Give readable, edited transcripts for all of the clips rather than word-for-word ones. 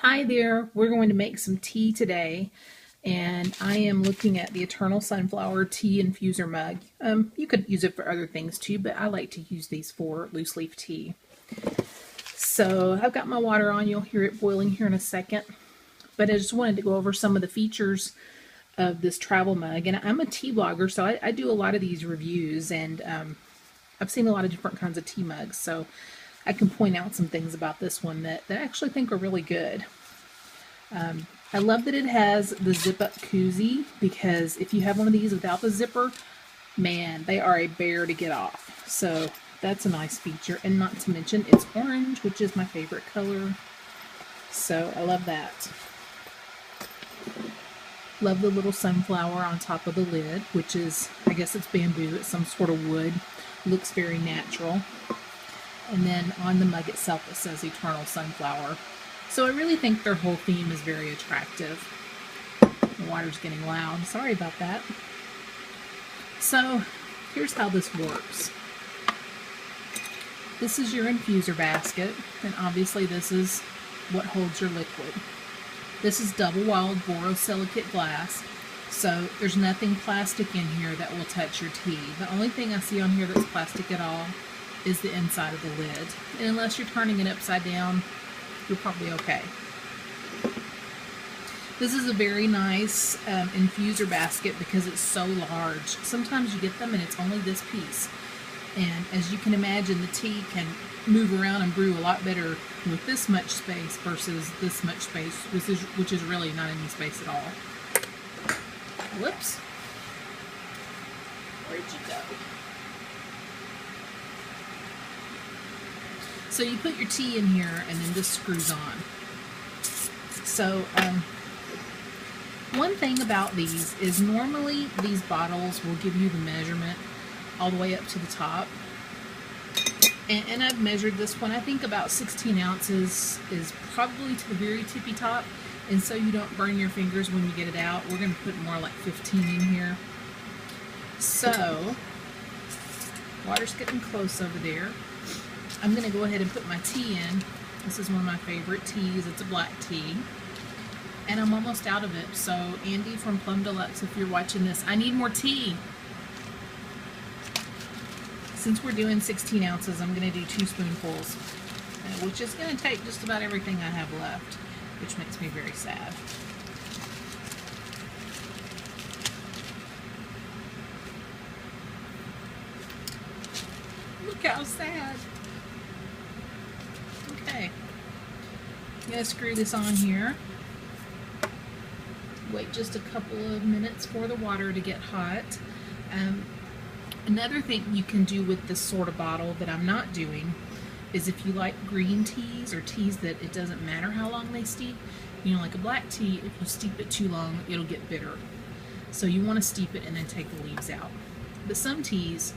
Hi there, we're going to make some tea today, and I am looking at the Eternal Sunflower Tea Infuser Mug. You could use it for other things too, but I like to use these for loose leaf tea. So I've got my water on, you'll hear it boiling here in a second, but I just wanted to go over some of the features of this travel mug. And I'm a tea blogger, so I do a lot of these reviews, and I've seen a lot of different kinds of tea mugs, so I can point out some things about this one that I actually think are really good. I love that it has the zip-up koozie, because if you have one of these without the zipper, man, they are a bear to get off. So that's a nice feature, and not to mention it's orange, which is my favorite color. So I love that. Love the little sunflower on top of the lid, which is, I guess it's bamboo, it's some sort of wood. Looks very natural. And then on the mug itself it says Eternal Sunflower. So I really think their whole theme is very attractive. The water's getting loud, sorry about that. So here's how this works. This is your infuser basket, and obviously this is what holds your liquid. This is double-walled borosilicate glass, so there's nothing plastic in here that will touch your tea. The only thing I see on here that's plastic at all is the inside of the lid. And unless you're turning it upside down, you're probably okay. This is a very nice infuser basket because it's so large. Sometimes you get them and it's only this piece. And as you can imagine, the tea can move around and brew a lot better with this much space versus this much space, which is really not any space at all. Whoops. Where'd you go? So you put your tea in here and then this screws on. So one thing about these is normally these bottles will give you the measurement all the way up to the top. And I've measured this one. I think about 16 ounces is probably to the very tippy top. And so you don't burn your fingers when you get it out, we're going to put more like 15 in here. So water's getting close over there. I'm going to go ahead and put my tea in. This is one of my favorite teas. It's a black tea. And I'm almost out of it. So Andy from Plum Deluxe, if you're watching this, I need more tea. Since we're doing 16 ounces, I'm going to do 2 spoonfuls, which is going to take just about everything I have left, which makes me very sad. Look how sad. Okay, I'm going to screw this on here. Wait just a couple of minutes for the water to get hot. Another thing you can do with this sort of bottle that I'm not doing is if you like green teas or teas that it doesn't matter how long they steep, you know, like a black tea, if you steep it too long, it'll get bitter. So you want to steep it and then take the leaves out. But some teas,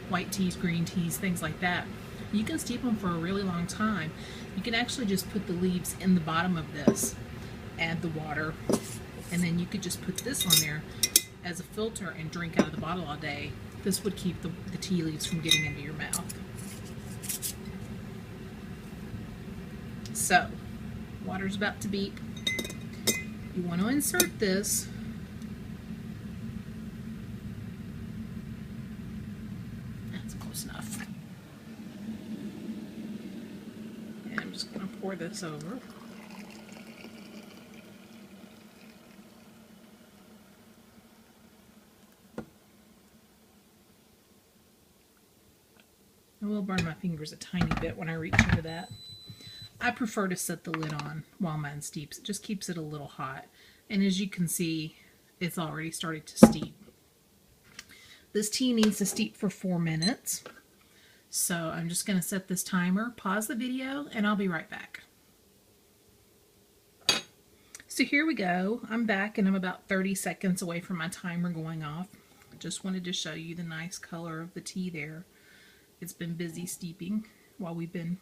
white teas, green teas, things like that, you can steep them for a really long time. You can actually just put the leaves in the bottom of this, add the water, and then you could just put this on there as a filter and drink out of the bottle all day. This would keep the tea leaves from getting into your mouth. So, water's about to beep. You want to insert this. That's close enough. And I'm just going to pour this over. I will burn my fingers a tiny bit when I reach into that. I prefer to set the lid on while mine steeps. It just keeps it a little hot. And as you can see, it's already started to steep. This tea needs to steep for 4 minutes. So I'm just going to set this timer, pause the video, and I'll be right back. So here we go. I'm back and I'm about 30 seconds away from my timer going off. Just wanted to show you the nice color of the tea there. It's been busy steeping while we've been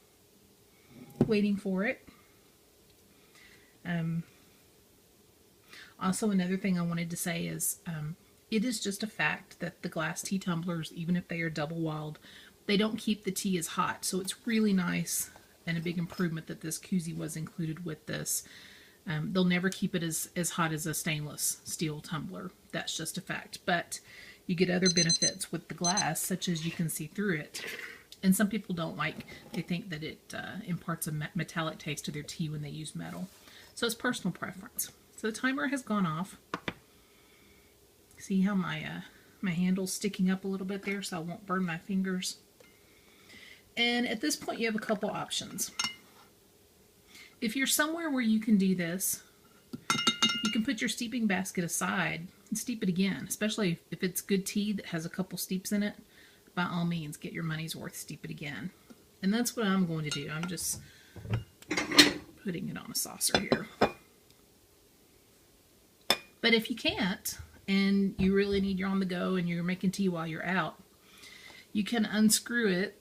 waiting for it. Also, another thing I wanted to say is it is just a fact that the glass tea tumblers, even if they are double walled, they don't keep the tea as hot. So it's really nice and a big improvement that this koozie was included with this. They'll never keep it as hot as a stainless steel tumbler. That's just a fact. But you get other benefits with the glass, such as you can see through it. And some people don't like, they think that it imparts a metallic taste to their tea when they use metal. So it's personal preference. So the timer has gone off. See how my handle's sticking up a little bit there so I won't burn my fingers. And at this point you have a couple options. If you're somewhere where you can do this, you can put your steeping basket aside and steep it again, especially if it's good tea that has a couple steeps in it. By all means, get your money's worth, steep it again. And that's what I'm going to do. I'm just putting it on a saucer here. But if you can't, and you really need, you're on the go and you're making tea while you're out, you can unscrew it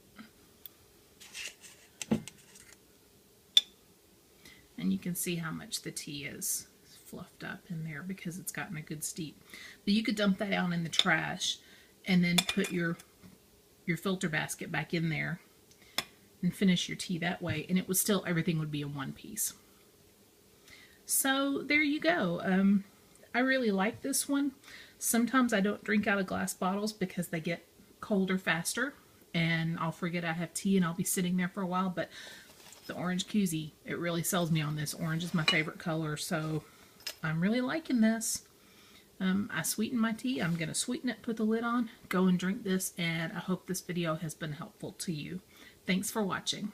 and you can see how much the tea is fluffed up in there because it's gotten a good steep. But you could dump that out in the trash and then put your filter basket back in there and finish your tea that way, and it would still, everything would be in one piece. So there you go. I really like this one. Sometimes I don't drink out of glass bottles because they get colder faster and I'll forget I have tea and I'll be sitting there for a while, but the orange koozie, it really sells me on this. Orange is my favorite color, so I'm really liking this. I sweeten my tea. I'm going to sweeten it, put the lid on, go and drink this, and I hope this video has been helpful to you. Thanks for watching.